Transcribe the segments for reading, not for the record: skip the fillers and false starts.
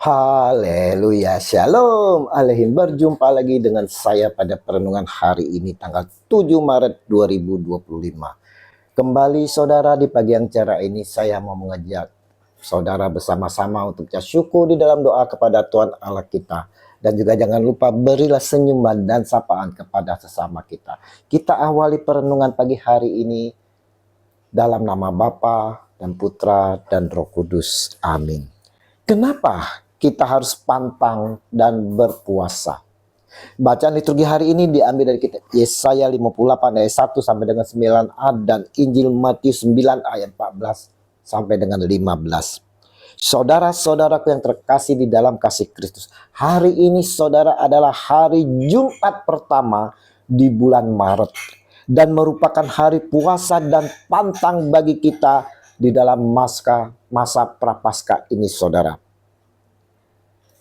Haleluya, shalom aleihim. Berjumpa lagi dengan saya pada perenungan hari ini tanggal 7 Maret 2025. Kembali saudara, di pagi yang cerah ini saya mau mengajak saudara bersama-sama untuk syukur di dalam doa kepada Tuhan Allah kita. Dan juga jangan lupa berilah senyuman dan sapaan kepada sesama kita. Kita awali perenungan pagi hari ini dalam nama Bapa dan Putra dan Roh Kudus. Amin. Kenapa kita harus pantang dan berpuasa? Bacaan liturgi hari ini diambil dari kitab Yesaya 58 ayat 1 sampai dengan 9a dan Injil Matius 9 ayat 14 sampai dengan 15. Saudara-saudaraku yang terkasih di dalam kasih Kristus, hari ini saudara adalah hari Jumat pertama di bulan Maret dan merupakan hari puasa dan pantang bagi kita di dalam masa prapaskah ini saudara.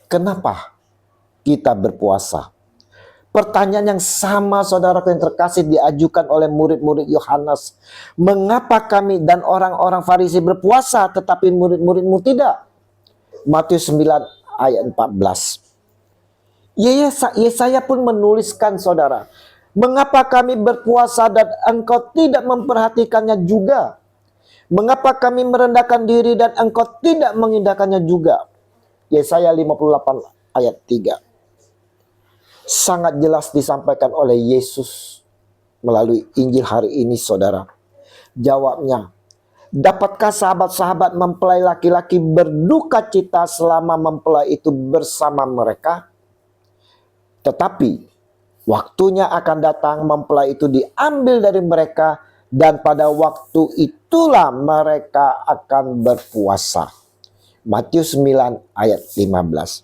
Kenapa kita berpuasa? Pertanyaan yang sama saudaraku yang terkasih diajukan oleh murid-murid Yohanes. Mengapa kami dan orang-orang Farisi berpuasa tetapi murid-muridmu tidak? Matius 9 ayat 14. Yesaya pun menuliskan saudara. Mengapa kami berpuasa dan engkau tidak memperhatikannya juga? Mengapa kami merendahkan diri dan engkau tidak mengindahkannya juga? Yesaya 58 ayat 3. Sangat jelas disampaikan oleh Yesus melalui Injil hari ini saudara. Jawabnya, dapatkah sahabat-sahabat mempelai laki-laki berduka cita selama mempelai itu bersama mereka? Tetapi waktunya akan datang mempelai itu diambil dari mereka dan pada waktu itulah mereka akan berpuasa. Matius 9 ayat 15.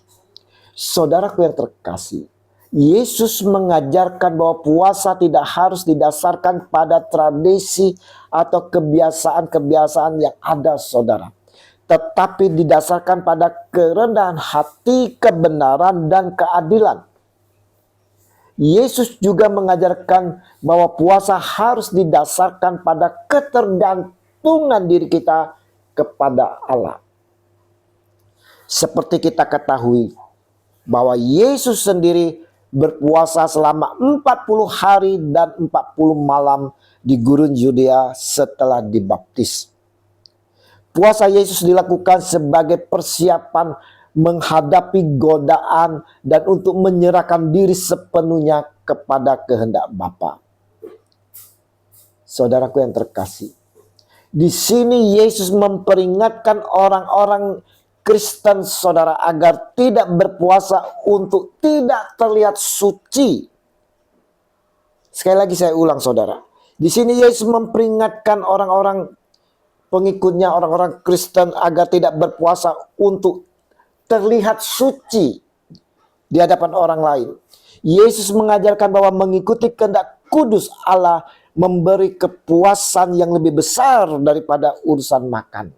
Saudaraku yang terkasih, Yesus mengajarkan bahwa puasa tidak harus didasarkan pada tradisi atau kebiasaan-kebiasaan yang ada saudara, tetapi didasarkan pada kerendahan hati, kebenaran, dan keadilan. Yesus juga mengajarkan bahwa puasa harus didasarkan pada ketergantungan diri kita kepada Allah. Seperti kita ketahui bahwa Yesus sendiri berpuasa selama 40 hari dan 40 malam di gurun Yudea setelah dibaptis. Puasa Yesus dilakukan sebagai persiapan menghadapi godaan dan untuk menyerahkan diri sepenuhnya kepada kehendak Bapa. Saudaraku yang terkasih, di sini Yesus memperingatkan orang-orang Kristen saudara agar tidak berpuasa untuk tidak terlihat suci. Sekali lagi saya ulang saudara. Di sini Yesus memperingatkan orang-orang pengikutnya, orang-orang Kristen agar tidak berpuasa untuk terlihat suci di hadapan orang lain. Yesus mengajarkan bahwa mengikuti kehendak kudus Allah memberi kepuasan yang lebih besar daripada urusan makan.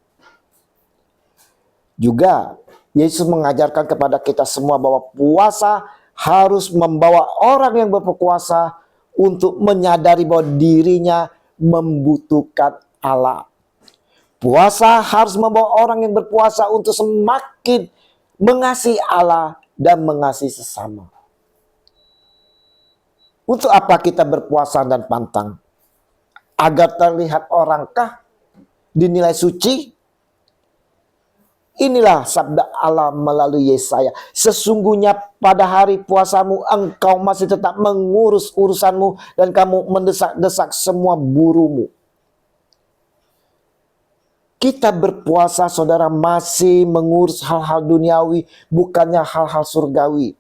Juga Yesus mengajarkan kepada kita semua bahwa puasa harus membawa orang yang berpuasa untuk menyadari bahwa dirinya membutuhkan Allah. Puasa harus membawa orang yang berpuasa untuk semakin mengasihi Allah dan mengasihi sesama. Untuk apa kita berpuasa dan pantang? Agar terlihat orangkah? Dinilai suci? Inilah sabda Allah melalui Yesaya. Sesungguhnya pada hari puasamu engkau masih tetap mengurus urusanmu dan kamu mendesak-desak semua burumu. Kita berpuasa saudara masih mengurus hal-hal duniawi, bukannya hal-hal surgawi.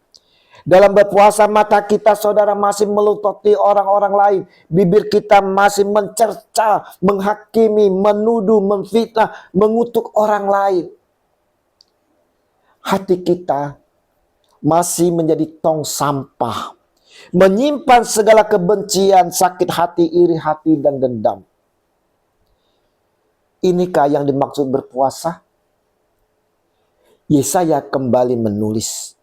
Dalam berpuasa mata kita saudara masih melutoti orang-orang lain. Bibir kita masih mencerca, menghakimi, menuduh, memfitnah, mengutuk orang lain. Hati kita masih menjadi tong sampah, menyimpan segala kebencian, sakit hati, iri hati, dan dendam. Inikah yang dimaksud berpuasa? Yesaya kembali menulis,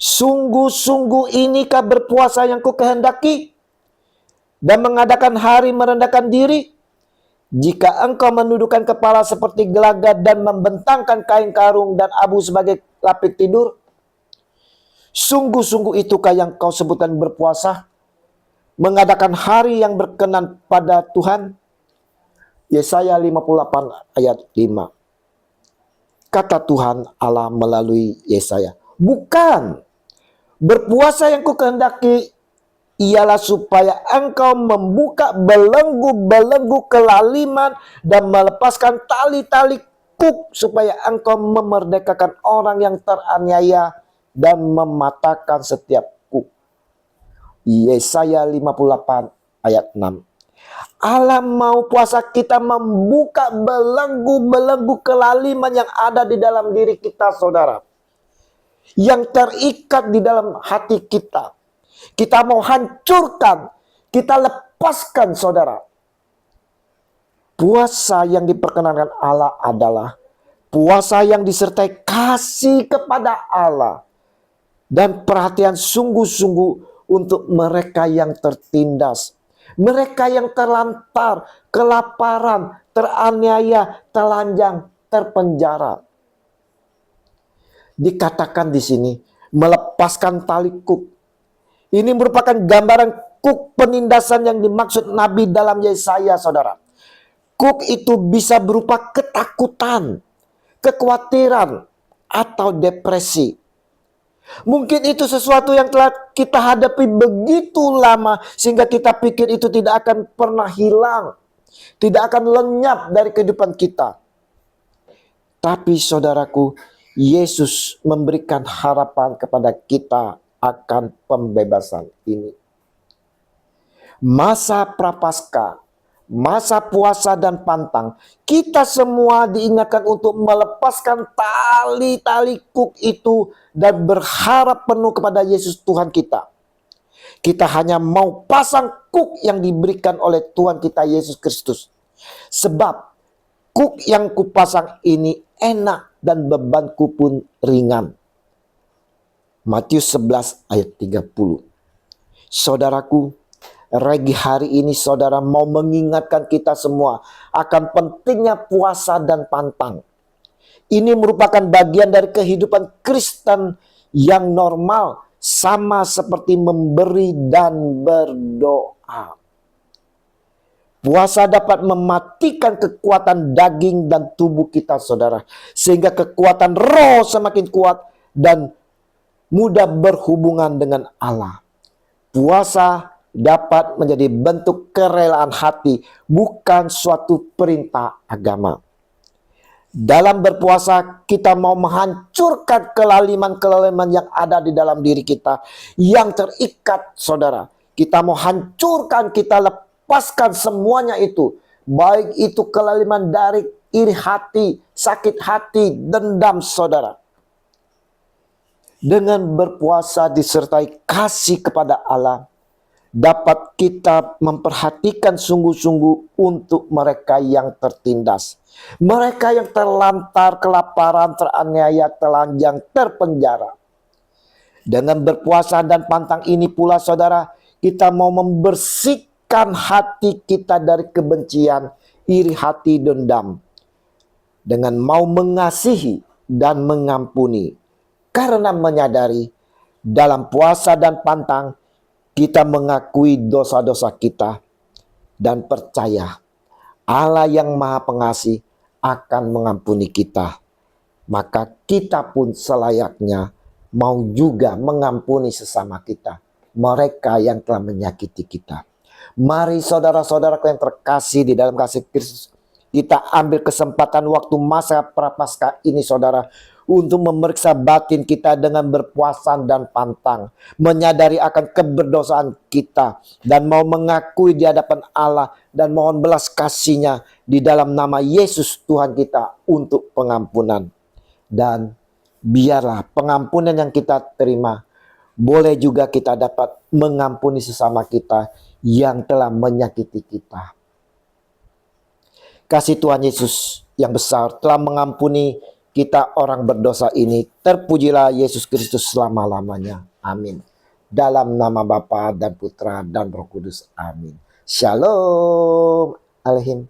sungguh-sungguh inikah berpuasa yang kukehendaki dan mengadakan hari merendahkan diri? Jika engkau menundukkan kepala seperti gelagat dan membentangkan kain karung dan abu sebagai lapik tidur? Sungguh-sungguh itukah yang kau sebutkan berpuasa? Mengadakan hari yang berkenan pada Tuhan? Yesaya 58 ayat 5. Kata Tuhan Allah melalui Yesaya, bukan, berpuasa yang kukehendaki ialah supaya engkau membuka belenggu-belenggu kelaliman dan melepaskan tali-tali kuk, supaya engkau memerdekakan orang yang teraniaya dan mematahkan setiap kuk. Yesaya 58 ayat 6. Allah mau puasa kita membuka belenggu-belenggu kelaliman yang ada di dalam diri kita, saudara. Yang terikat di dalam hati kita. Kita mau hancurkan, kita lepaskan, saudara. Puasa yang diperkenankan Allah adalah puasa yang disertai kasih kepada Allah dan perhatian sungguh-sungguh untuk mereka yang tertindas, mereka yang terlantar, kelaparan, teraniaya, telanjang, terpenjara. Dikatakan di sini melepaskan tali kuk. Ini merupakan gambaran kuk penindasan yang dimaksud Nabi dalam Yesaya, saudara. Kuk itu bisa berupa ketakutan, kekhawatiran, atau depresi. Mungkin itu sesuatu yang telah kita hadapi begitu lama sehingga kita pikir itu tidak akan pernah hilang, tidak akan lenyap dari kehidupan kita. Tapi saudaraku, Yesus memberikan harapan kepada kita akan pembebasan ini. Masa prapaskah, masa puasa dan pantang, kita semua diingatkan untuk melepaskan tali-tali kuk itu dan berharap penuh kepada Yesus Tuhan kita. Kita hanya mau pasang kuk yang diberikan oleh Tuhan kita Yesus Kristus. Sebab kuk yang kupasang ini enak dan bebanku pun ringan. Matius 11 ayat 30. Saudaraku, Regi hari ini saudara mau mengingatkan kita semua akan pentingnya puasa dan pantang. Ini merupakan bagian dari kehidupan Kristen yang normal, sama seperti memberi dan berdoa. Puasa dapat mematikan kekuatan daging dan tubuh kita, saudara, sehingga kekuatan roh semakin kuat dan mudah berhubungan dengan Allah. Puasa dapat menjadi bentuk kerelaan hati, bukan suatu perintah agama. Dalam berpuasa, kita mau menghancurkan kelaliman-kelaliman yang ada di dalam diri kita, yang terikat, saudara. Kita mau hancurkan, kita lepaskan semuanya itu. Baik itu kelaliman dari iri hati, sakit hati, dendam, saudara. Dengan berpuasa disertai kasih kepada Allah, dapat kita memperhatikan sungguh-sungguh untuk mereka yang tertindas. Mereka yang terlantar, kelaparan, teraniaya, telanjang, terpenjara. Dengan berpuasa dan pantang ini pula, saudara, kita mau membersihkan hati kita dari kebencian, iri hati, dendam. Dengan mau mengasihi dan mengampuni. Karena menyadari dalam puasa dan pantang, kita mengakui dosa-dosa kita dan percaya Allah yang Maha Pengasih akan mengampuni kita. Maka kita pun selayaknya mau juga mengampuni sesama kita, mereka yang telah menyakiti kita. Mari saudara-saudaraku yang terkasih di dalam kasih Kristus, kita ambil kesempatan waktu masa prapaskah ini, saudara, untuk memeriksa batin kita dengan berpuasa dan pantang, menyadari akan keberdosaan kita, dan mau mengakui di hadapan Allah dan mohon belas kasih-Nya di dalam nama Yesus Tuhan kita untuk pengampunan. Dan biarlah pengampunan yang kita terima, boleh juga kita dapat mengampuni sesama kita yang telah menyakiti kita. Kasih Tuhan Yesus yang besar telah mengampuni kita orang berdosa ini. Terpujilah Yesus Kristus selama-lamanya. Amin. Dalam nama Bapa dan Putra dan Roh Kudus. Amin. Shalom Aleihim.